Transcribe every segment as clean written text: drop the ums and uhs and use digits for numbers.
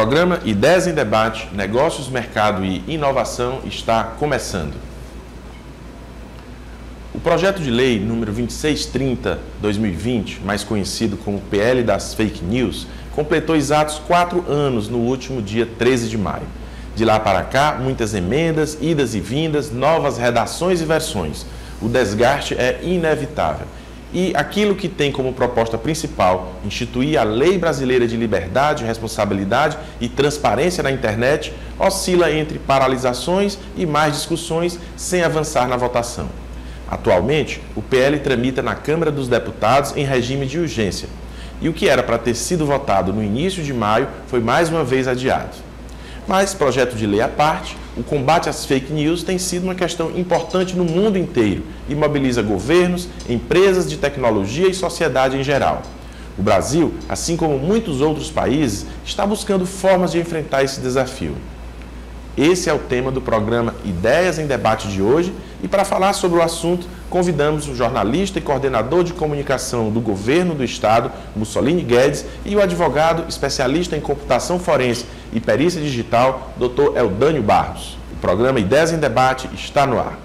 programa Ideias em Debate, Negócios, Mercado e Inovação está começando. O projeto de lei número 2630/2020, mais conhecido como PL das Fake News, completou exatos 4 anos no último dia 13 de maio. De lá para cá, muitas emendas, idas e vindas, novas redações e versões. O desgaste é inevitável. E aquilo que tem como proposta principal instituir a Lei Brasileira de Liberdade, Responsabilidade e Transparência na Internet oscila entre paralisações e mais discussões sem avançar na votação. Atualmente, o PL tramita na Câmara dos Deputados em regime de urgência. E o que era para ter sido votado no início de maio foi mais uma vez adiado. Mas, projeto de lei à parte, o combate às fake news tem sido uma questão importante no mundo inteiro e mobiliza governos, empresas de tecnologia e sociedade em geral. O Brasil, assim como muitos outros países, está buscando formas de enfrentar esse desafio. Esse é o tema do programa Ideias em Debate de hoje e para falar sobre o assunto, convidamos o jornalista e coordenador de comunicação do Governo do Estado, Mussolini Guedes, e o advogado especialista em computação forense e perícia digital, Dr. Eudânio Barros. O programa Ideias em Debate está no ar.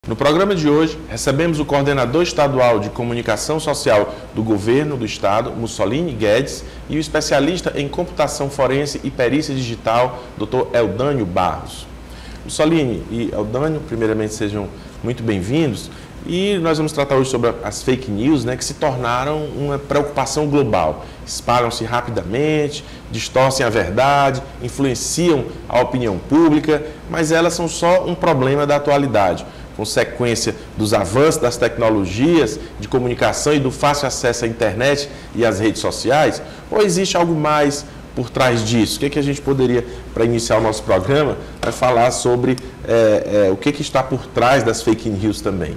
No programa de hoje, recebemos o coordenador estadual de comunicação social do Governo do Estado, Mussolini Guedes, e o especialista em computação forense e perícia digital, Dr. Eudânio Barros. Mussolini e Eudânio, primeiramente sejam muito bem-vindos. E nós vamos tratar hoje sobre as fake news, que se tornaram uma preocupação global. Espalham-se rapidamente, distorcem a verdade, influenciam a opinião pública, mas elas são só um problema da atualidade, consequência dos avanços das tecnologias de comunicação e do fácil acesso à internet e às redes sociais? Ou existe algo mais por trás disso? O que a gente poderia, para iniciar o nosso programa, falar sobre o que está por trás das fake news também?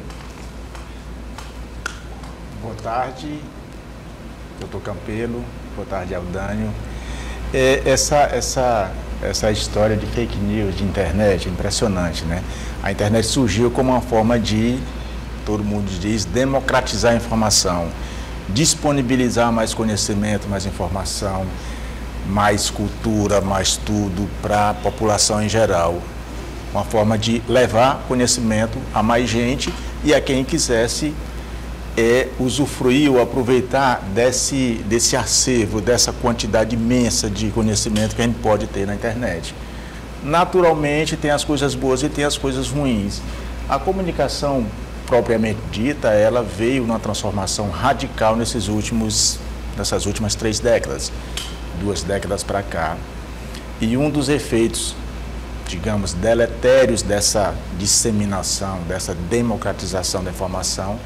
Boa tarde, doutor Campelo. Boa tarde, Eudânio. Essa história de fake news, de internet, é impressionante, né? A internet surgiu como uma forma de, todo mundo diz, democratizar a informação, disponibilizar mais conhecimento, mais informação, mais cultura, mais tudo para a população em geral. Uma forma de levar conhecimento a mais gente e a quem quisesse usufruir ou aproveitar desse acervo, dessa quantidade imensa de conhecimento que a gente pode ter na internet. Naturalmente, tem as coisas boas e tem as coisas ruins. A comunicação, propriamente dita, ela veio numa transformação radical nessas últimas 3 décadas, 2 décadas para cá. E um dos efeitos, digamos, deletérios dessa disseminação, dessa democratização da informação,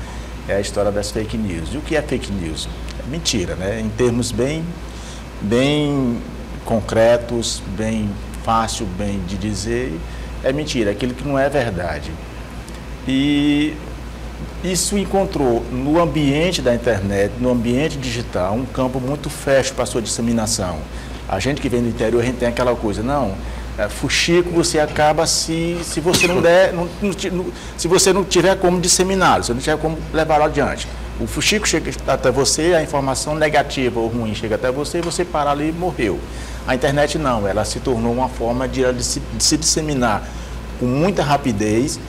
é a história das fake news. E o que é fake news? É mentira, né? Em termos bem concretos, bem fácil, bem de dizer, é mentira, aquilo que não é verdade. E isso encontrou no ambiente da internet, no ambiente digital, um campo muito fértil para a sua disseminação. A gente que vem do interior, a gente tem aquela coisa, fuxico você acaba se você não der, se você não tiver como disseminá-lo, se não tiver como levá-lo adiante. O fuxico chega até você, a informação negativa ou ruim chega até você e você para ali e morreu. A internet não, ela se tornou uma forma de se disseminar com muita rapidez,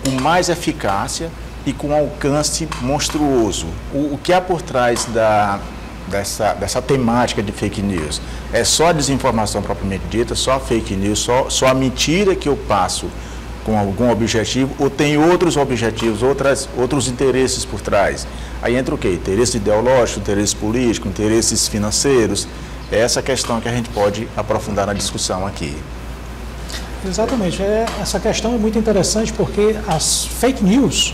com mais eficácia e com um alcance monstruoso. O que há por trás dessa temática de fake news? É só a desinformação propriamente dita, só a fake news, só a mentira que eu passo com algum objetivo, ou tem outros objetivos, outros interesses por trás? Aí entra o quê? Interesse ideológico, interesse político, interesses financeiros. É essa questão que a gente pode aprofundar na discussão aqui. Exatamente. Essa questão é muito interessante porque as fake news,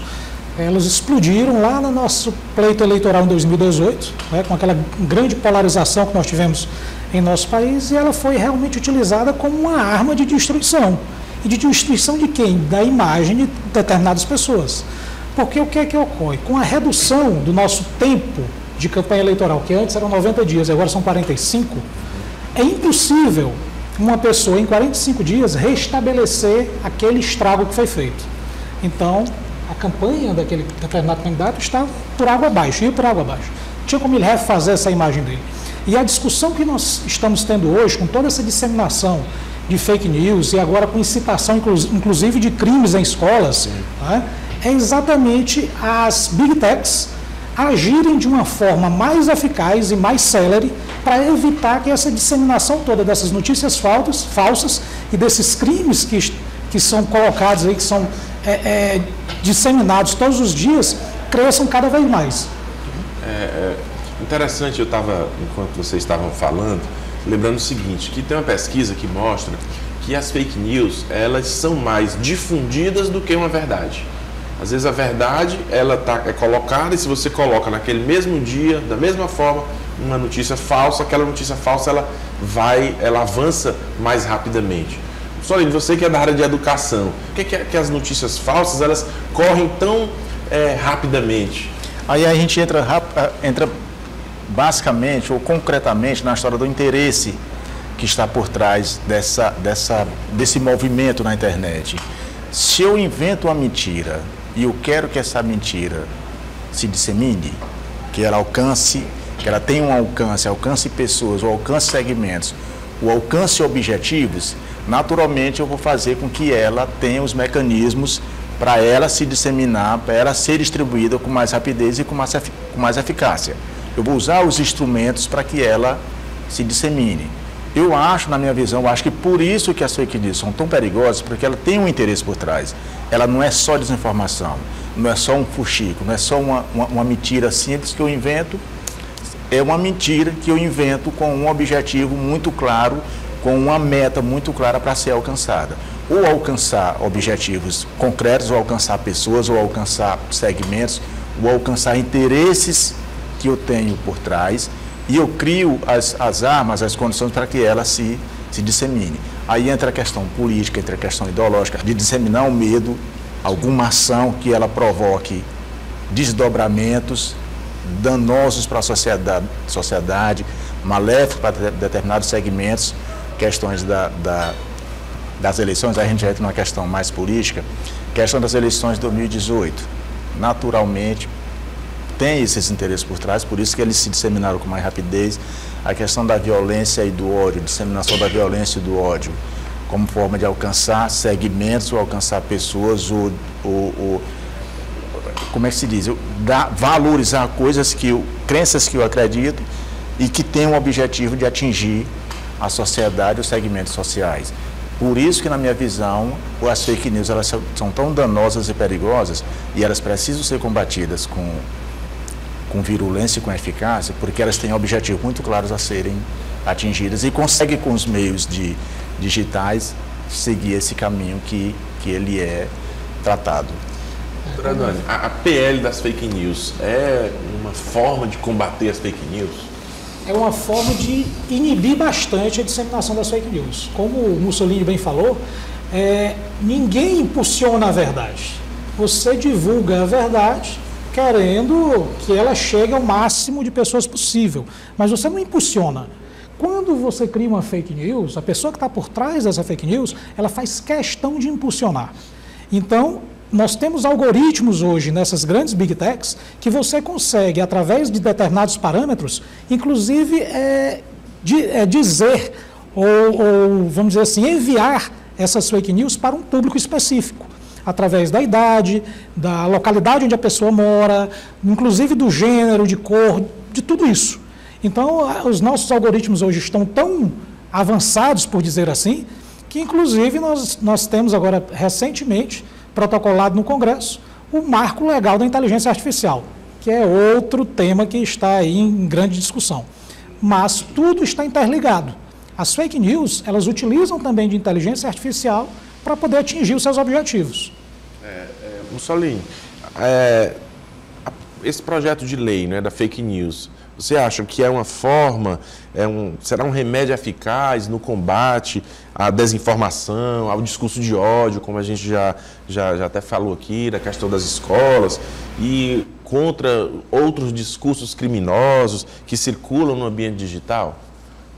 elas explodiram lá no nosso pleito eleitoral em 2018, com aquela grande polarização que nós tivemos em nosso país, e ela foi realmente utilizada como uma arma de destruição. E de destruição de quem? Da imagem de determinadas pessoas. Porque o que é que ocorre? Com a redução do nosso tempo de campanha eleitoral, que antes eram 90 dias e agora são 45, é impossível uma pessoa em 45 dias restabelecer aquele estrago que foi feito. Então, a campanha daquele determinado candidato estava por água abaixo, ia por água abaixo. Não tinha como ele refazer essa imagem dele. E a discussão que nós estamos tendo hoje, com toda essa disseminação de fake news e agora com incitação, inclusive, de crimes em escolas, né, é exatamente as Big Techs agirem de uma forma mais eficaz e mais célere para evitar que essa disseminação toda dessas notícias falsas e desses crimes que são colocados aí, que são disseminados todos os dias, cresçam cada vez mais. Interessante, eu estava, enquanto vocês estavam falando, lembrando o seguinte, que tem uma pesquisa que mostra que as fake news, elas são mais difundidas do que uma verdade. Às vezes a verdade, ela é colocada, e se você coloca naquele mesmo dia, da mesma forma, uma notícia falsa, aquela notícia falsa, ela avança mais rapidamente. Solino, você que é da área de educação, por que as notícias falsas, elas correm tão rapidamente? Aí a gente entra basicamente ou concretamente na história do interesse que está por trás desse movimento na internet. Se eu invento uma mentira e eu quero que essa mentira se dissemine, que ela tenha um alcance pessoas, ou alcance segmentos, ou alcance objetivos, naturalmente eu vou fazer com que ela tenha os mecanismos para ela se disseminar, para ela ser distribuída com mais rapidez e com mais eficácia. Eu vou usar os instrumentos para que ela se dissemine. Eu acho, na minha visão, que por isso que as fake news são tão perigosas, porque ela tem um interesse por trás. Ela não é só desinformação, não é só um fuxico, não é só uma mentira simples que eu invento, é uma mentira que eu invento com um objetivo muito claro, com uma meta muito clara para ser alcançada. Ou alcançar objetivos concretos, ou alcançar pessoas, ou alcançar segmentos, ou alcançar interesses que eu tenho por trás, e eu crio as armas, as condições para que ela se dissemine. Aí entra a questão política, entra a questão ideológica, de disseminar o medo, alguma ação que ela provoque desdobramentos danosos para a sociedade, maléficos para determinados segmentos, questões das eleições. Aí a gente entra numa questão mais política, questão das eleições de 2018. Naturalmente, tem esses interesses por trás, por isso que eles se disseminaram com mais rapidez. A questão da violência e do ódio, disseminação da violência e do ódio, como forma de alcançar segmentos ou alcançar pessoas, ou como é que se diz? Valorizar crenças que eu acredito e que têm o objetivo de atingir a sociedade, os segmentos sociais. Por isso que, na minha visão, as fake news elas são tão danosas e perigosas, e elas precisam ser combatidas com virulência e com eficácia, porque elas têm objetivos muito claros a serem atingidas e conseguem, com os meios digitais, seguir esse caminho que ele é tratado. Doutora Dani, a PL das fake news é uma forma de combater as fake news? É uma forma de inibir bastante a disseminação das fake news. Como o Mussolini bem falou, ninguém impulsiona a verdade. Você divulga a verdade querendo que ela chegue ao máximo de pessoas possível, mas você não impulsiona. Quando você cria uma fake news, a pessoa que está por trás dessa fake news, ela faz questão de impulsionar. Então, nós temos algoritmos hoje nessas grandes Big Techs que você consegue, através de determinados parâmetros, inclusive dizer ou, vamos dizer assim, enviar essas fake news para um público específico, através da idade, da localidade onde a pessoa mora, inclusive do gênero, de cor, de tudo isso. Então, os nossos algoritmos hoje estão tão avançados, por dizer assim, que inclusive nós temos agora, recentemente, protocolado no Congresso, o marco legal da inteligência artificial, que é outro tema que está aí em grande discussão. Mas tudo está interligado. As fake news, elas utilizam também de inteligência artificial para poder atingir os seus objetivos. Mussolini, esse projeto de lei, né, da fake news, você acha que é uma forma, será um remédio eficaz no combate à desinformação, ao discurso de ódio, como a gente já até falou aqui, da questão das escolas, e contra outros discursos criminosos que circulam no ambiente digital?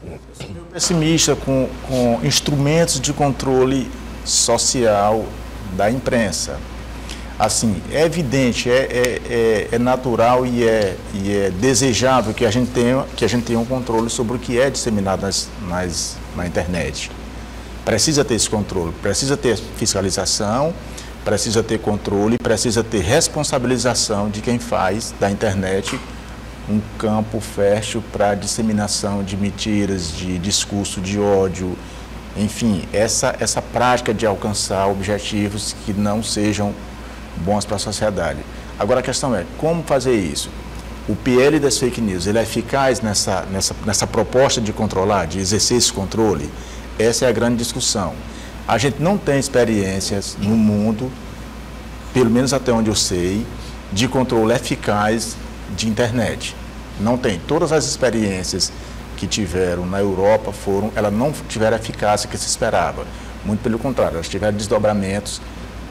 Eu sou meio pessimista com instrumentos de controle social da imprensa. Assim, é evidente, é natural e é desejável que a gente tenha um controle sobre o que é disseminado na internet. Precisa ter esse controle, precisa ter fiscalização, precisa ter controle, precisa ter responsabilização de quem faz da internet um campo fértil para a disseminação de mentiras, de discurso de ódio, enfim, essa prática de alcançar objetivos que não sejam bons para a sociedade. Agora a questão é, como fazer isso? O PL das fake news, ele é eficaz nessa proposta de controlar, de exercer esse controle? Essa é a grande discussão. A gente não tem experiências no mundo, pelo menos até onde eu sei, de controle eficaz de internet. Não tem. Todas as experiências que tiveram na Europa elas não tiveram a eficácia que se esperava. Muito pelo contrário, elas tiveram desdobramentos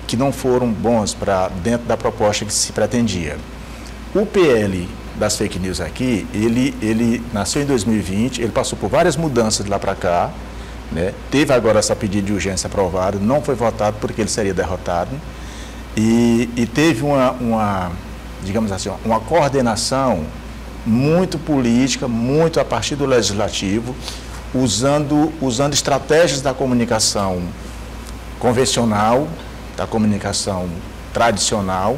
que não foram bons para dentro da proposta que se pretendia. O PL das fake news aqui, ele nasceu em 2020, ele passou por várias mudanças de lá para cá, né? Teve agora essa pedido de urgência aprovado, não foi votado porque ele seria derrotado, e teve digamos assim, uma coordenação muito política, muito a partir do legislativo, usando estratégias da comunicação convencional, da comunicação tradicional,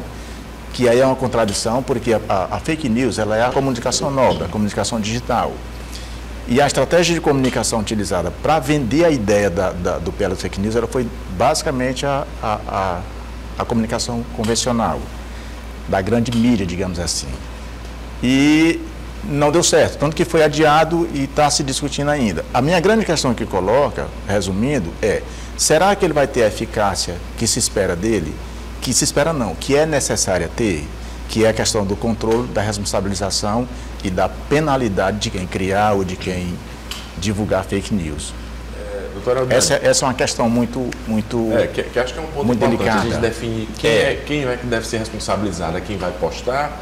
que aí é uma contradição, porque a fake news ela é a comunicação nova, a comunicação digital. E a estratégia de comunicação utilizada para vender a ideia do PL das fake news ela foi basicamente a comunicação convencional, da grande mídia, digamos assim. E não deu certo, tanto que foi adiado e está se discutindo ainda. A minha grande questão que coloca, resumindo, será que ele vai ter a eficácia que se espera dele? Que se espera não, que é necessária ter, que é a questão do controle, da responsabilização e da penalidade de quem criar ou de quem divulgar fake news. Essa é uma questão muito que acho que é um ponto muito importante delicada. a gente definir quem é que deve ser responsabilizado, é quem vai postar,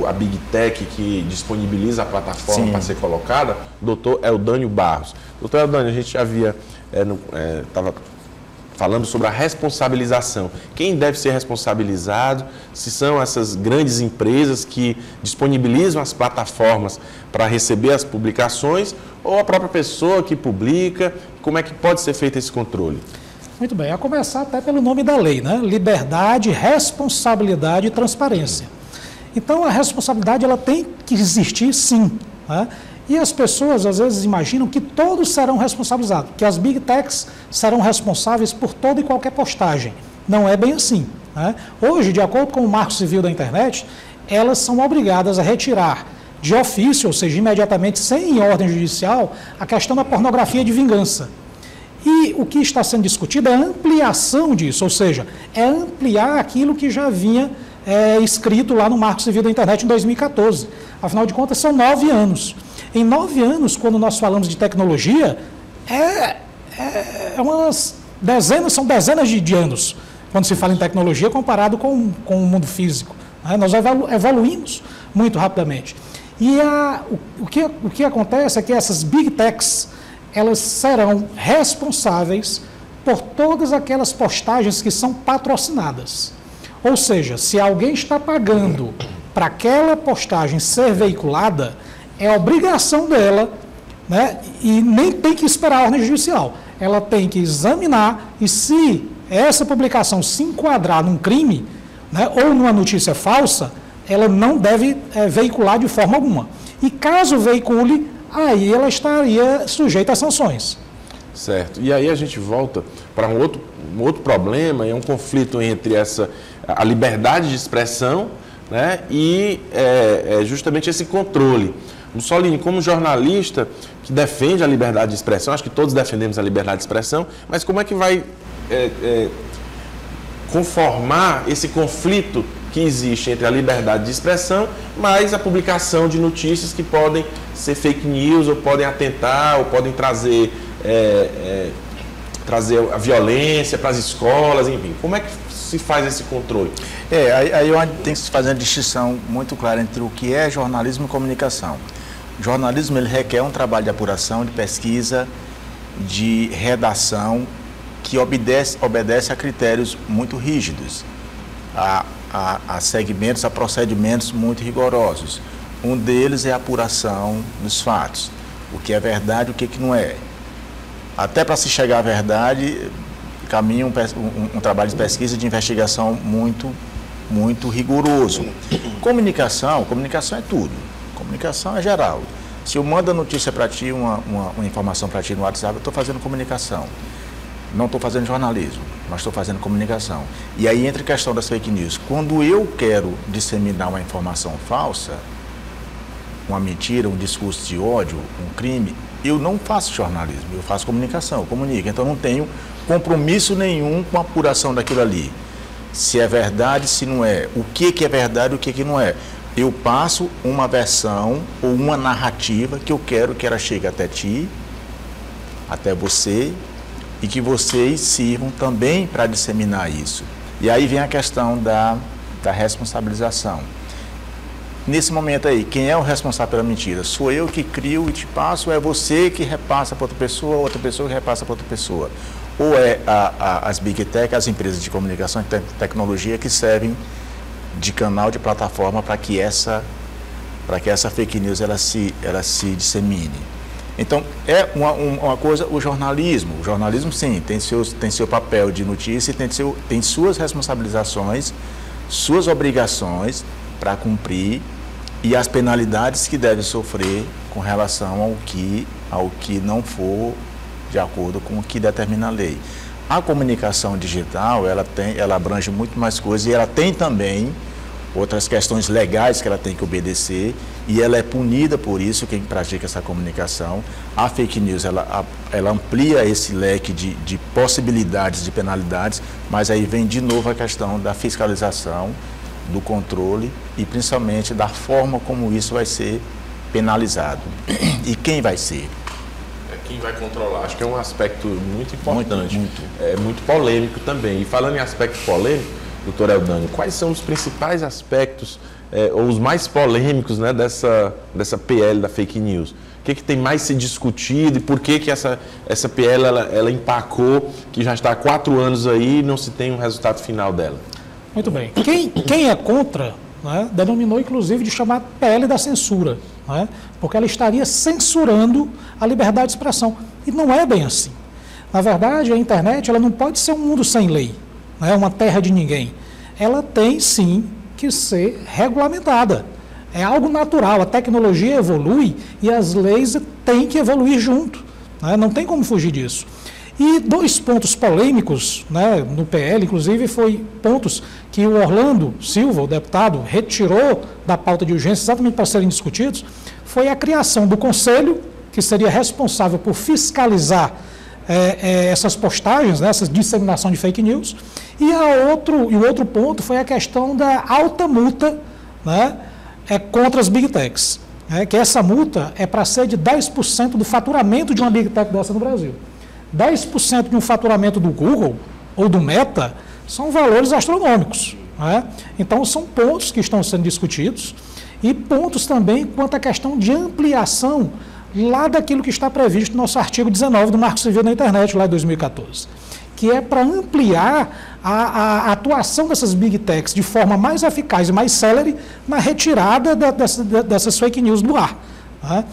a Big Tech que disponibiliza a plataforma para ser colocada. Doutor Eudânio Barros. Doutor Eudânio, a gente já havia estava falando sobre a responsabilização. Quem deve ser responsabilizado? Se são essas grandes empresas que disponibilizam as plataformas para receber as publicações ou a própria pessoa que publica? Como é que pode ser feito esse controle? Muito bem, a começar até pelo nome da lei, né? Liberdade, responsabilidade e transparência. Então, a responsabilidade ela tem que existir sim, né? E as pessoas, às vezes, imaginam que todos serão responsabilizados, que as Big Techs serão responsáveis por toda e qualquer postagem. Não é bem assim, né? Hoje, de acordo com o Marco Civil da Internet, elas são obrigadas a retirar de ofício, ou seja, imediatamente, sem ordem judicial, a questão da pornografia de vingança. E o que está sendo discutido é a ampliação disso, ou seja, é ampliar aquilo que já vinha escrito lá no Marco Civil da Internet em 2014. Afinal de contas, são 9 anos. Em 9 anos, quando nós falamos de tecnologia, são dezenas de anos, quando se fala em tecnologia, comparado com o mundo físico. Né? Nós evoluímos muito rapidamente. E o que acontece é que essas Big Techs, elas serão responsáveis por todas aquelas postagens que são patrocinadas. Ou seja, se alguém está pagando para aquela postagem ser veiculada, é obrigação dela, né, e nem tem que esperar a ordem judicial. Ela tem que examinar e se essa publicação se enquadrar num crime, né, ou numa notícia falsa, ela não deve veicular de forma alguma. E caso veicule, aí ela estaria sujeita a sanções. Certo. E aí a gente volta para um outro problema, é um conflito entre a liberdade de expressão, né, e justamente esse controle. Mussolini, como jornalista que defende a liberdade de expressão, acho que todos defendemos a liberdade de expressão, mas como é que vai conformar esse conflito que existe entre a liberdade de expressão, mais a publicação de notícias que podem ser fake news, ou podem atentar, ou podem trazer a violência para as escolas, enfim. Como é que se faz esse controle? Aí tem que se fazer uma distinção muito clara entre o que é jornalismo e comunicação. O jornalismo ele requer um trabalho de apuração, de pesquisa, de redação, que obedece a critérios muito rígidos. a segmentos, a procedimentos muito rigorosos. Um deles é a apuração dos fatos, o que é verdade e o que não é. Até para se chegar à verdade, caminha um trabalho de pesquisa e de investigação muito rigoroso. Comunicação é tudo. Comunicação é geral. Se eu mando a notícia para ti, uma informação para ti no WhatsApp, eu estou fazendo comunicação. Não estou fazendo jornalismo, mas estou fazendo comunicação. E aí entra a questão das fake news. Quando eu quero disseminar uma informação falsa, uma mentira, um discurso de ódio, um crime, eu não faço jornalismo, eu faço comunicação, eu comunico. Então não tenho compromisso nenhum com a apuração daquilo ali. Se é verdade, se não é. O que é verdade e o que não é. Eu passo uma versão ou uma narrativa que eu quero que ela chegue até ti, até você, e que vocês sirvam também para disseminar isso. E aí vem a questão da responsabilização. Nesse momento aí, quem é o responsável pela mentira? Sou eu que crio e te passo, ou é você que repassa para outra pessoa que repassa para outra pessoa? Ou é as Big Tech, as empresas de comunicação e tecnologia que servem de canal, de plataforma para que essa fake news ela se dissemine? Então, é uma coisa, o jornalismo sim, tem seu papel de notícia e tem suas responsabilizações, suas obrigações para cumprir e as penalidades que deve sofrer com relação ao que não for de acordo com o que determina a lei. A comunicação digital, ela abrange muito mais coisas e ela tem também outras questões legais que ela tem que obedecer e ela é punida por isso, quem pratica essa comunicação. A fake news, ela amplia esse leque de possibilidades de penalidades, mas aí vem de novo a questão da fiscalização, do controle e principalmente da forma como isso vai ser penalizado. E quem vai ser? Quem vai controlar? Acho que é um aspecto muito importante, muito polêmico também. E falando em aspecto polêmico, doutor Eldânio, quais são os principais aspectos ou os mais polêmicos, né, dessa PL da fake news? O que tem mais se discutido e por que essa PL ela empacou, que já está há 4 anos aí e não se tem um resultado final dela? Muito bem. Quem é contra, né, denominou inclusive de chamar PL da censura, né, porque ela estaria censurando a liberdade de expressão. E não é bem assim. Na verdade, a internet ela não pode ser um mundo sem lei, não é uma terra de ninguém. Ela tem sim que ser regulamentada. É algo natural, a tecnologia evolui e as leis têm que evoluir junto, né? Não tem como fugir disso. E 2 pontos polêmicos, né, no PL, inclusive, foi pontos que o Orlando Silva, o deputado, retirou da pauta de urgência exatamente para serem discutidos, foi a criação do conselho, que seria responsável por fiscalizar essas postagens, né, essa disseminação de fake news, e o outro ponto foi a questão da alta multa, né, contra as Big Techs, que essa multa é para ser de 10% do faturamento de uma Big Tech dessa no Brasil. 10% de um faturamento do Google ou do Meta são valores astronômicos, né? Então, são pontos que estão sendo discutidos e pontos também quanto à questão de ampliação lá daquilo que está previsto no nosso artigo 19 do Marco Civil da Internet, lá de 2014, que é para ampliar a atuação dessas Big Techs de forma mais eficaz e mais célere na retirada dessas fake news do ar, né?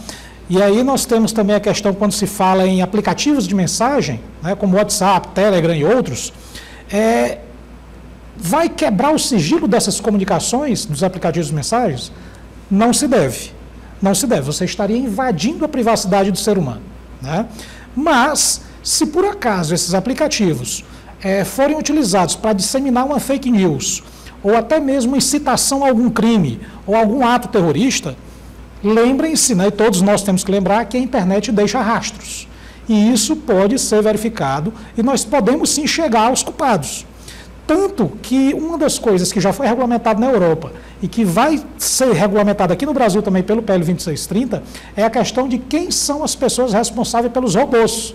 E aí nós temos também a questão quando se fala em aplicativos de mensagem, né, como WhatsApp, Telegram e outros, vai quebrar o sigilo dessas comunicações, dos aplicativos de mensagens? Não se deve. Não se deve. Você estaria invadindo a privacidade do ser humano, né? Mas, se por acaso esses aplicativos forem utilizados para disseminar uma fake news, ou até mesmo incitação a algum crime, ou algum ato terrorista, lembrem-se, né, e todos nós temos que lembrar que a internet deixa rastros. E isso pode ser verificado e nós podemos sim chegar aos culpados. Tanto que uma das coisas que já foi regulamentada na Europa e que vai ser regulamentada aqui no Brasil também pelo PL 2630 é a questão de quem são as pessoas responsáveis pelos robôs,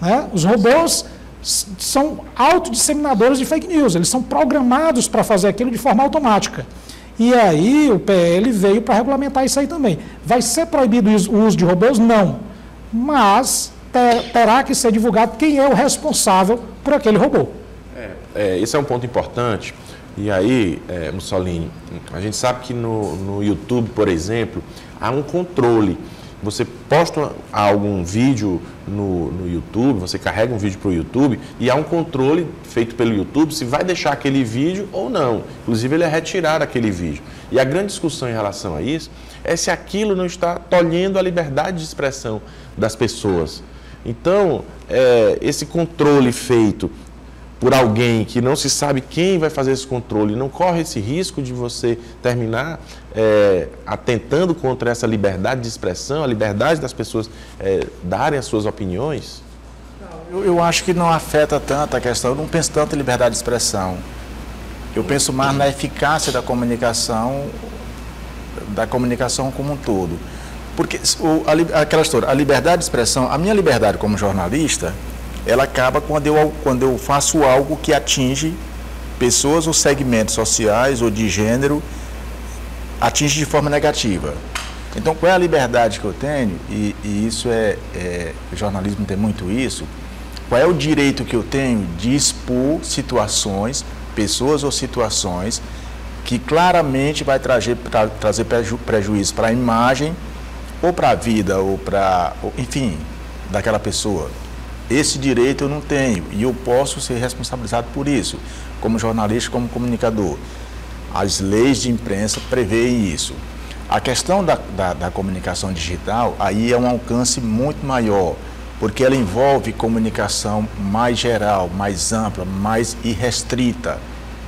né? Os robôs são autodisseminadores de fake news, eles são programados para fazer aquilo de forma automática. E aí o PL veio para regulamentar isso aí também. Vai ser proibido o uso de robôs? Não. Mas terá que ser divulgado quem é o responsável por aquele robô. Esse é um ponto importante, E aí, Mussolini, a gente sabe que no YouTube, por exemplo, há um controle. Você posta algum vídeo no YouTube, você carrega um vídeo para o YouTube e há um controle feito pelo YouTube se vai deixar aquele vídeo ou não. Inclusive, ele é retirado aquele vídeo. E a grande discussão em relação a isso é se aquilo não está tolhendo a liberdade de expressão das pessoas. Então, esse controle feito por alguém que não se sabe quem vai fazer esse controle, não corre esse risco de você terminar atentando contra essa liberdade de expressão, a liberdade das pessoas darem as suas opiniões? Eu acho que não afeta tanto a questão, eu não penso tanto em liberdade de expressão. Eu penso mais na eficácia da comunicação como um todo. Porque aquela história, a liberdade de expressão, a minha liberdade como jornalista, ela acaba quando eu faço algo que atinge pessoas ou segmentos sociais ou de gênero, atinge de forma negativa. Então, qual é a liberdade que eu tenho? E isso o jornalismo tem muito isso. Qual é o direito que eu tenho de expor situações, pessoas ou situações que claramente vai trazer prejuízo para a imagem ou para a vida, enfim, daquela pessoa. Esse direito eu não tenho e eu posso ser responsabilizado por isso, como jornalista, como comunicador. As leis de imprensa prevêem isso. A questão da comunicação digital, aí é um alcance muito maior, porque ela envolve comunicação mais geral, mais ampla, mais irrestrita,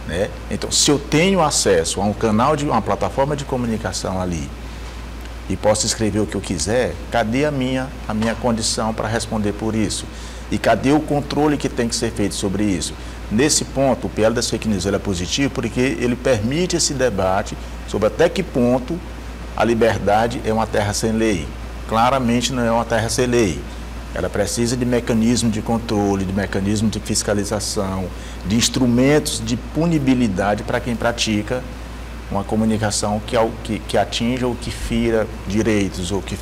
né? Então, se eu tenho acesso a um canal, uma plataforma de comunicação ali, e posso escrever o que eu quiser, cadê a minha condição para responder por isso? E cadê o controle que tem que ser feito sobre isso? Nesse ponto, o PL das fake news é positivo porque ele permite esse debate sobre até que ponto a liberdade é uma terra sem lei. Claramente não é uma terra sem lei. Ela precisa de mecanismo de controle, de mecanismo de fiscalização, de instrumentos de punibilidade para quem pratica uma comunicação que atinja ou que fira direitos ou que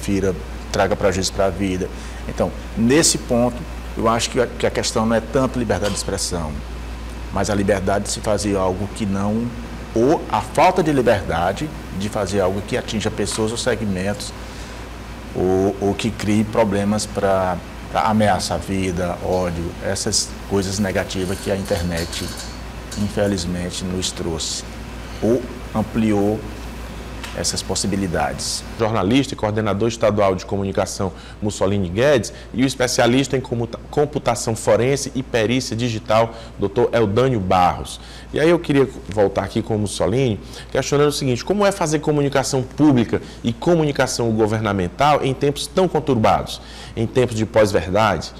traga prejuízo para a vida. Então, nesse ponto, eu acho que a questão não é tanto liberdade de expressão, mas a liberdade de se fazer algo que não, ou a falta de liberdade de fazer algo que atinja pessoas ou segmentos, ou que crie problemas para ameaça à vida, ódio, essas coisas negativas que a internet, infelizmente, nos trouxe, ou ampliou essas possibilidades. Jornalista e coordenador estadual de comunicação Mussolini Guedes e o especialista em computação forense e perícia digital, Dr. Eldânio Barros. E aí eu queria voltar aqui com o Mussolini, questionando o seguinte: como é fazer comunicação pública e comunicação governamental em tempos tão conturbados, em tempos de pós-verdade?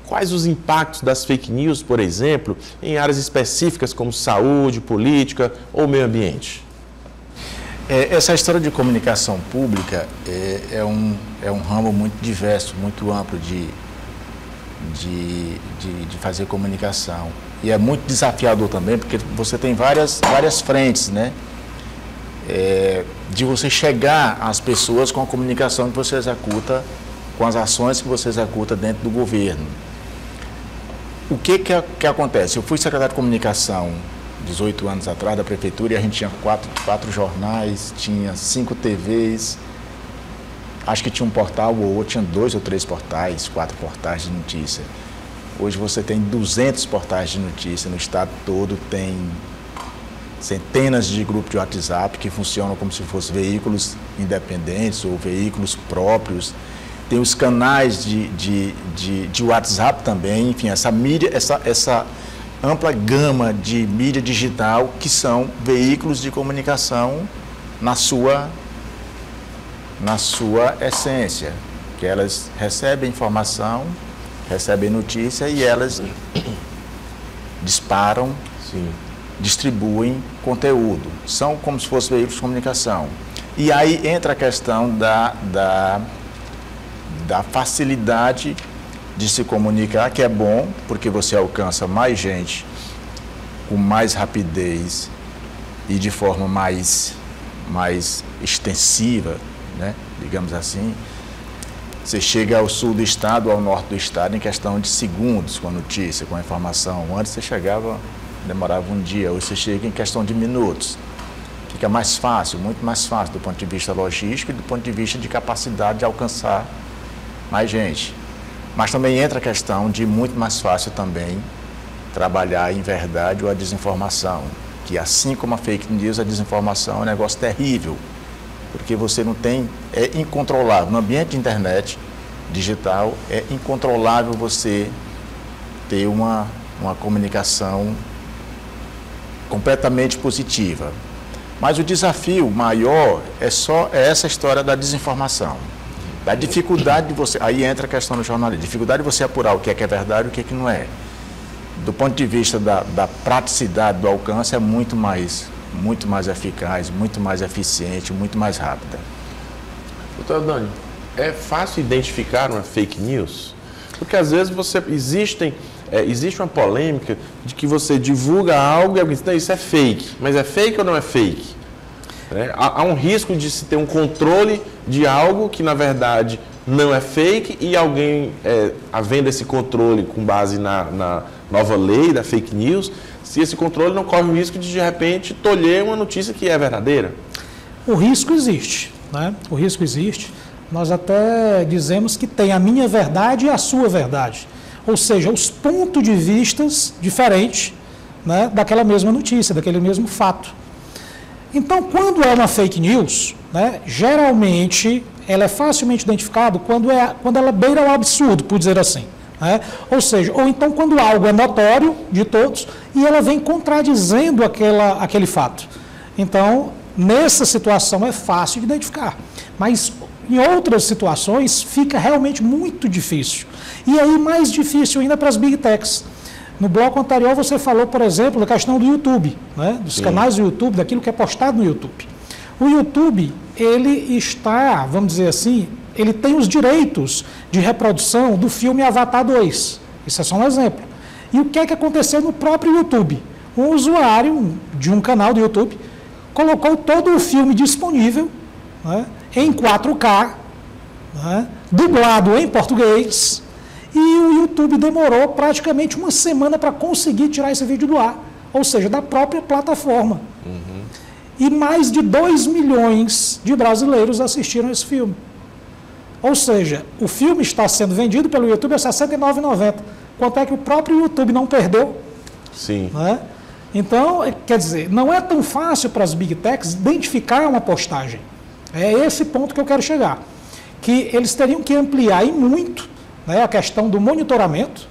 Quais os impactos das fake news, por exemplo, em áreas específicas como saúde, política ou meio ambiente? Essa história de comunicação pública é um ramo muito diverso, muito amplo de fazer comunicação. E é muito desafiador também, porque você tem várias frentes, né? De você chegar às pessoas com a comunicação que você executa, com as ações que você executa dentro do governo. O que acontece? Eu fui secretário de comunicação 18 anos atrás da prefeitura e a gente tinha quatro jornais, tinha 5 TVs, acho que tinha um portal ou outro, tinha 2 ou 3 portais, 4 portais de notícia. Hoje você tem 200 portais de notícia no estado todo, tem centenas de grupos de WhatsApp que funcionam como se fossem veículos independentes ou veículos próprios. Tem os canais de WhatsApp também, enfim, essa mídia, essa ampla gama de mídia digital que são veículos de comunicação na sua essência, que elas recebem informação, recebem notícia e elas disparam, sim, distribuem conteúdo. São como se fossem veículos de comunicação. E aí entra a questão da facilidade de se comunicar, que é bom, porque você alcança mais gente com mais rapidez e de forma mais extensiva, né? Digamos assim. Você chega ao sul do estado, ao norte do estado, em questão de segundos com a notícia, com a informação. Antes você chegava demorava um dia, hoje você chega em questão de minutos. Fica mais fácil, muito mais fácil do ponto de vista logístico e do ponto de vista de capacidade de alcançar mais gente. Mas também entra a questão de muito mais fácil também trabalhar em verdade ou a desinformação, que assim como a fake news, a desinformação é um negócio terrível, porque você não tem, é incontrolável. No ambiente de internet digital, é incontrolável você ter uma comunicação completamente positiva. Mas o desafio maior é essa história da desinformação, da dificuldade de você, aí entra a questão do jornalismo, dificuldade de você apurar o que é verdade e o que não é. Do ponto de vista da praticidade do alcance, é muito mais eficaz, muito mais eficiente, muito mais rápida. Doutor Dani, é fácil identificar uma fake news? Porque às vezes existe uma polêmica de que você divulga algo e alguém diz, não, isso é fake. Mas é fake ou não é fake? Há um risco de se ter um controle de algo que, na verdade, não é fake e alguém, havendo esse controle com base na nova lei da fake news, se esse controle não corre o risco de repente, tolher uma notícia que é verdadeira. O risco existe, né? O risco existe. Nós até dizemos que tem a minha verdade e a sua verdade. Ou seja, os pontos de vistas diferentes, né, daquela mesma notícia, daquele mesmo fato. Então, quando é uma fake news, né, geralmente ela é facilmente identificada quando ela beira o absurdo, por dizer assim. Né? Ou seja, ou então quando algo é notório de todos e ela vem contradizendo aquele fato. Então, nessa situação é fácil de identificar. Mas em outras situações fica realmente muito difícil. E aí mais difícil ainda para as Big Techs. No bloco anterior você falou, por exemplo, da questão do YouTube, né? Dos canais do YouTube, daquilo que é postado no YouTube. O YouTube, ele está, vamos dizer assim, ele tem os direitos de reprodução do filme Avatar 2. Isso é só um exemplo. E o que é que aconteceu no próprio YouTube? Um usuário de um canal do YouTube colocou todo o filme disponível, né, em 4K, né, dublado em português, e o YouTube demorou praticamente uma semana para conseguir tirar esse vídeo do ar, ou seja, da própria plataforma. E mais de 2 milhões de brasileiros assistiram esse filme. Ou seja, o filme está sendo vendido pelo YouTube a R$ 69,90. Quanto é que o próprio YouTube não perdeu? Sim. Né? Então, quer dizer, não é tão fácil para as Big Techs identificar uma postagem. É esse ponto que eu quero chegar. Que eles teriam que ampliar e muito, né, a questão do monitoramento,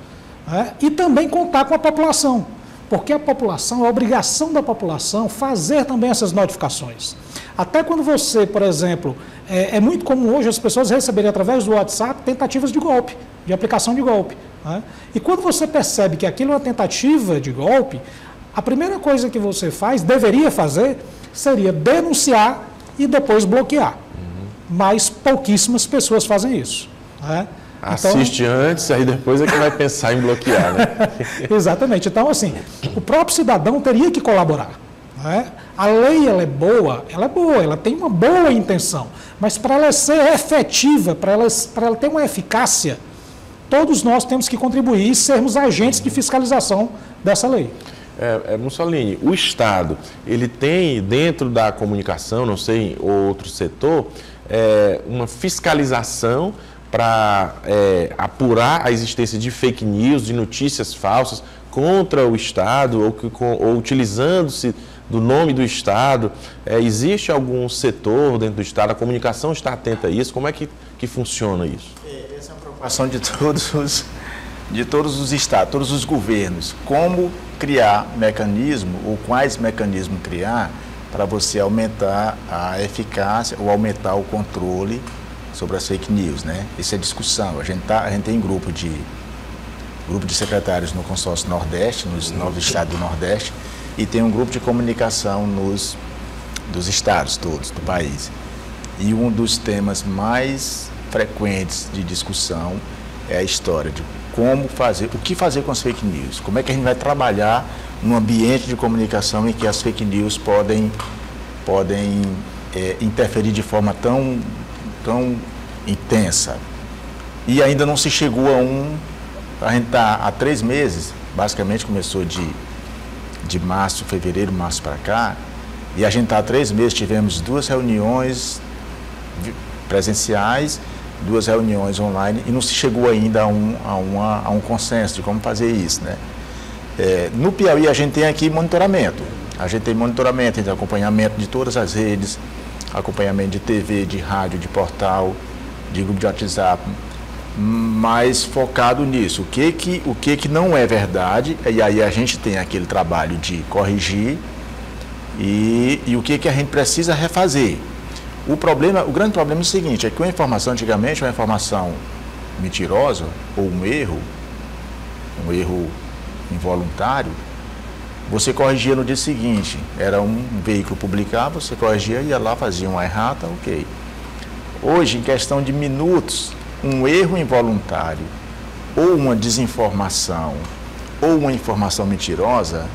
né, e também contar com a população. Porque a população, a obrigação da população fazer também essas notificações. Até quando você, por exemplo, é muito comum hoje as pessoas receberem através do WhatsApp tentativas de golpe, de aplicação de golpe. Né? E quando você percebe que aquilo é uma tentativa de golpe, a primeira coisa que você deveria fazer, seria denunciar e depois bloquear. Mas pouquíssimas pessoas fazem isso. Né? Assiste então, antes, aí depois é que vai pensar em bloquear, né? Exatamente. Então, assim, o próprio cidadão teria que colaborar. Né? A lei, ela é boa, ela tem uma boa intenção, mas para ela ser efetiva, para ela ter uma eficácia, todos nós temos que contribuir e sermos agentes de fiscalização dessa lei. Mussolini, o Estado, ele tem dentro da comunicação, não sei, outro setor, uma fiscalização para apurar a existência de fake news, de notícias falsas contra o Estado ou utilizando-se do nome do Estado. Existe algum setor dentro do Estado, a comunicação está atenta a isso? Como é que funciona isso? Essa é uma preocupação de todos os estados, todos os governos. Como criar mecanismo ou quais mecanismos criar para você aumentar a eficácia ou aumentar o controle sobre as fake news, né? Isso é discussão. A gente tem grupo de secretários no consórcio Nordeste, nos 9 estados do Nordeste, e tem um grupo de comunicação dos estados todos do país. E um dos temas mais frequentes de discussão é a história de o que fazer com as fake news, como é que a gente vai trabalhar num ambiente de comunicação em que as fake news podem interferir de forma tão intensa. E ainda não se chegou a gente está há 3 meses, basicamente começou de de março, fevereiro, março para cá, e a gente está há 3 meses, tivemos 2 reuniões presenciais, 2 reuniões online, e não se chegou ainda a um consenso de como fazer isso, né? No Piauí a gente tem aqui monitoramento, a gente tem acompanhamento de todas as redes, acompanhamento de TV, de rádio, de portal, de grupo de WhatsApp, mais focado nisso. O que não é verdade, e aí a gente tem aquele trabalho de corrigir e o que a gente precisa refazer. O grande problema é o seguinte, é que uma informação, antigamente, uma informação mentirosa ou um erro involuntário, você corrigia no dia seguinte. Era um veículo publicava, você corrigia, ia lá, fazia uma errata, ok. Hoje, em questão de minutos, um erro involuntário, ou uma desinformação, ou uma informação mentirosa,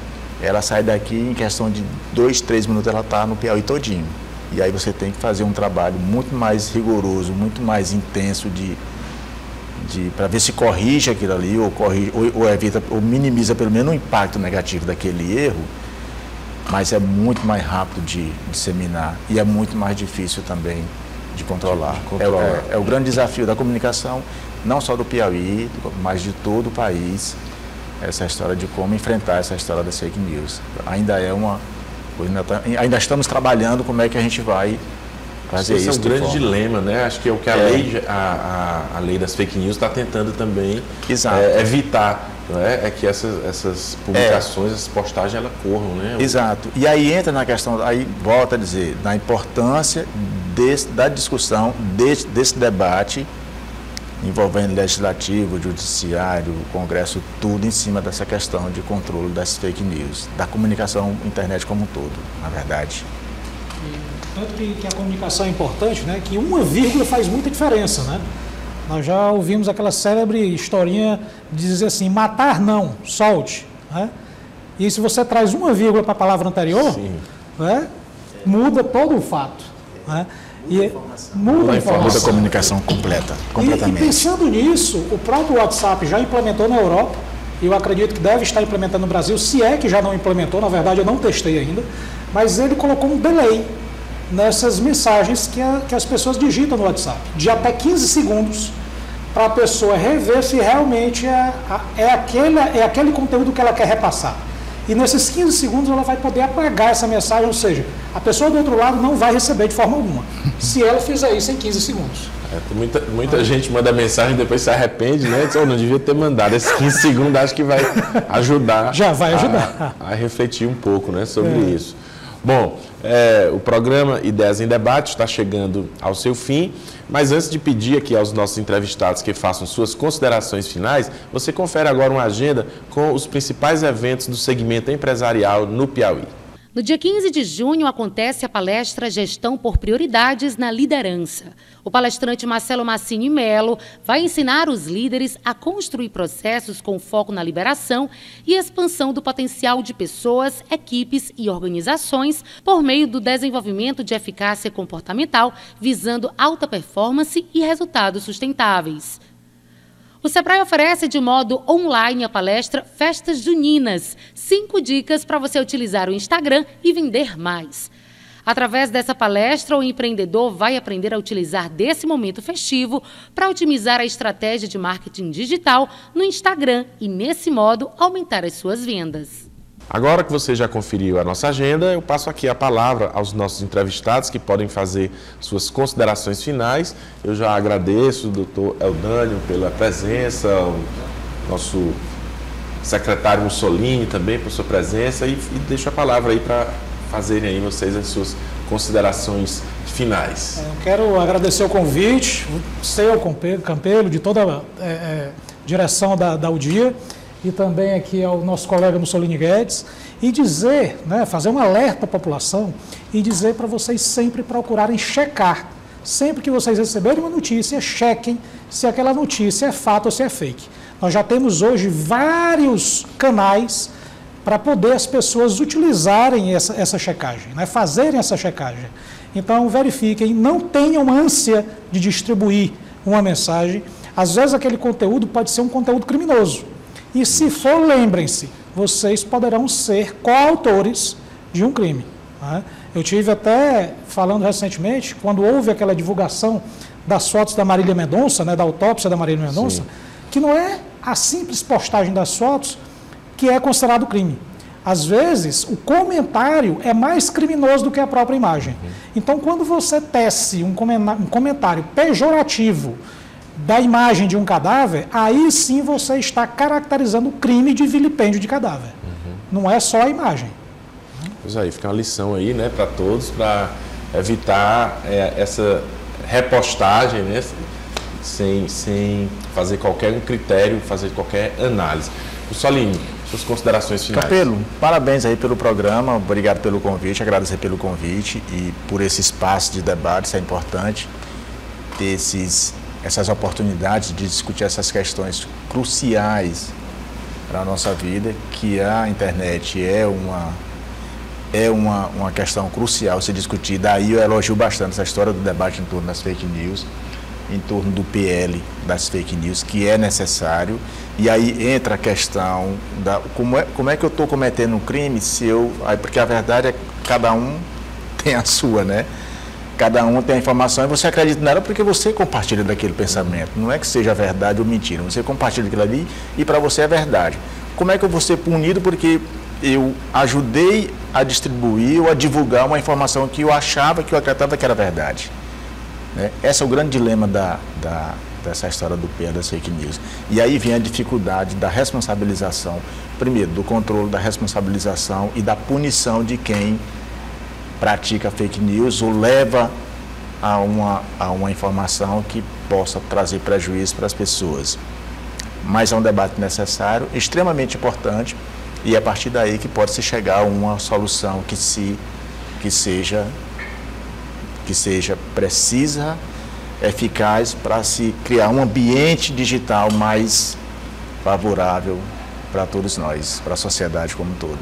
ela sai daqui em questão de 2, 3 minutos, ela está no Piauí todinho. E aí você tem que fazer um trabalho muito mais rigoroso, muito mais intenso para ver se corrige aquilo ali, ou evita, ou minimiza pelo menos o impacto negativo daquele erro, mas é muito mais rápido de disseminar e é muito mais difícil também de controlar. É o grande desafio da comunicação, não só do Piauí, mas de todo o país, essa história de como enfrentar essa história das fake news. Ainda estamos trabalhando como é que a gente vai fazer isso. Esse é um grande dilema, né? Acho que é o que a lei das fake news está tentando também evitar, né? É que essas publicações, essas postagens, elas corram, né? Exato. E aí entra na questão, aí volta a dizer, na importância da discussão, desse debate envolvendo legislativo, judiciário, Congresso, tudo em cima dessa questão de controle das fake news, da comunicação internet como um todo, na verdade. Tanto que a comunicação é importante, né? Que uma vírgula faz muita diferença, né? Nós já ouvimos aquela célebre historinha de dizer assim, matar não, solte, né? E se você traz uma vírgula para a palavra anterior, né? Muda todo o fato, né? Muda a informação. Muda a comunicação completamente. E pensando nisso, o próprio WhatsApp já implementou na Europa, e eu acredito que deve estar implementando no Brasil, se é que já não implementou, na verdade eu não testei ainda, mas ele colocou um delay nessas mensagens que as pessoas digitam no WhatsApp, de até 15 segundos, para a pessoa rever se realmente é aquele conteúdo que ela quer repassar. E nesses 15 segundos ela vai poder apagar essa mensagem, ou seja, a pessoa do outro lado não vai receber de forma alguma, se ela fizer isso em 15 segundos. Muita gente manda mensagem e depois se arrepende, né? Diz, não devia ter mandado. Esses 15 segundos acho que vai ajudar. Já vai ajudar. A refletir um pouco, né, sobre isso. Bom, o programa Ideias em Debate está chegando ao seu fim, mas antes de pedir aqui aos nossos entrevistados que façam suas considerações finais, você confere agora uma agenda com os principais eventos do segmento empresarial no Piauí. No dia 15 de junho acontece a palestra Gestão por Prioridades na Liderança. O palestrante Marcelo Massini Melo vai ensinar os líderes a construir processos com foco na liberação e expansão do potencial de pessoas, equipes e organizações por meio do desenvolvimento de eficácia comportamental, visando alta performance e resultados sustentáveis. O Sebrae oferece de modo online a palestra Festas Juninas, 5 dicas para você utilizar o Instagram e vender mais. Através dessa palestra, o empreendedor vai aprender a utilizar desse momento festivo para otimizar a estratégia de marketing digital no Instagram e, nesse modo, aumentar as suas vendas. Agora que você já conferiu a nossa agenda, eu passo aqui a palavra aos nossos entrevistados que podem fazer suas considerações finais. Eu já agradeço o doutor Eudânio pela presença, o nosso secretário Mussolini também por sua presença e deixo a palavra aí para fazerem aí vocês as suas considerações finais. Eu quero agradecer o convite, seu Campelo, de toda a direção da UDIA, e também aqui ao nosso colega Mussolini Guedes, e dizer, né, fazer um alerta à população e dizer para vocês sempre procurarem checar. Sempre que vocês receberem uma notícia, chequem se aquela notícia é fato ou se é fake. Nós já temos hoje vários canais para poder as pessoas utilizarem essa checagem, né, fazerem essa checagem. Então, verifiquem, não tenham ânsia de distribuir uma mensagem. Às vezes aquele conteúdo pode ser um conteúdo criminoso. E se for, lembrem-se, vocês poderão ser coautores de um crime. Né? Eu tive até falando recentemente, quando houve aquela divulgação das fotos da Marília Mendonça, né, da autópsia da Marília Mendonça, sim, que não é a simples postagem das fotos que é considerado crime. Às vezes, o comentário é mais criminoso do que a própria imagem. Então, quando você tece um comentário pejorativo da imagem de um cadáver, aí sim você está caracterizando o crime de vilipêndio de cadáver. Não é só a imagem. Pois aí, fica uma lição aí, né, para todos, para evitar essa repostagem, né, sem fazer qualquer critério, fazer qualquer análise. O Solim, suas considerações finais. Capelo, parabéns aí pelo programa, obrigado pelo convite, agradecer pelo convite e por esse espaço de debate, isso é importante, ter essas oportunidades de discutir essas questões cruciais para a nossa vida, que a internet é uma questão crucial se discutir. Daí eu elogio bastante essa história do debate em torno das fake news, em torno do PL das fake news, que é necessário. E aí entra a questão da como é que eu estou cometendo um crime porque a verdade é que cada um tem a sua, né? Cada um tem a informação e você acredita nela porque você compartilha daquele pensamento. Não é que seja verdade ou mentira, você compartilha aquilo ali e para você é verdade. Como é que eu vou ser punido porque eu ajudei a distribuir ou a divulgar uma informação que eu achava, que eu acreditava que era verdade? Né? Esse é o grande dilema dessa história do PL das fake news. E aí vem a dificuldade da responsabilização, primeiro, do controle da responsabilização e da punição de quem pratica fake news ou leva a uma informação que possa trazer prejuízo para as pessoas. Mas é um debate necessário, extremamente importante, e é a partir daí que pode se chegar a uma solução que seja precisa, eficaz, para se criar um ambiente digital mais favorável para todos nós, para a sociedade como um todo.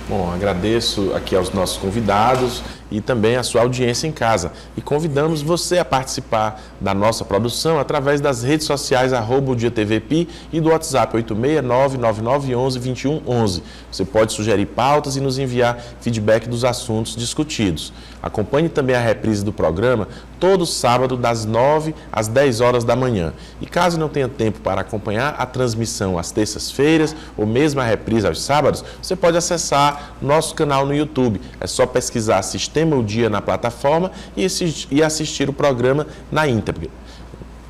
Bom, agradeço aqui aos nossos convidados e também a sua audiência em casa. E convidamos você a participar da nossa produção através das redes sociais @ODiaTVPI e do WhatsApp 86999112111. Você pode sugerir pautas e nos enviar feedback dos assuntos discutidos. Acompanhe também a reprise do programa todo sábado das 9 às 10 horas da manhã. E caso não tenha tempo para acompanhar a transmissão às terças-feiras ou mesmo a reprise aos sábados, você pode acessar nosso canal no YouTube. É só pesquisar Sistema O Dia na plataforma e assistir o programa na íntegra.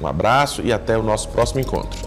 Um abraço e até o nosso próximo encontro.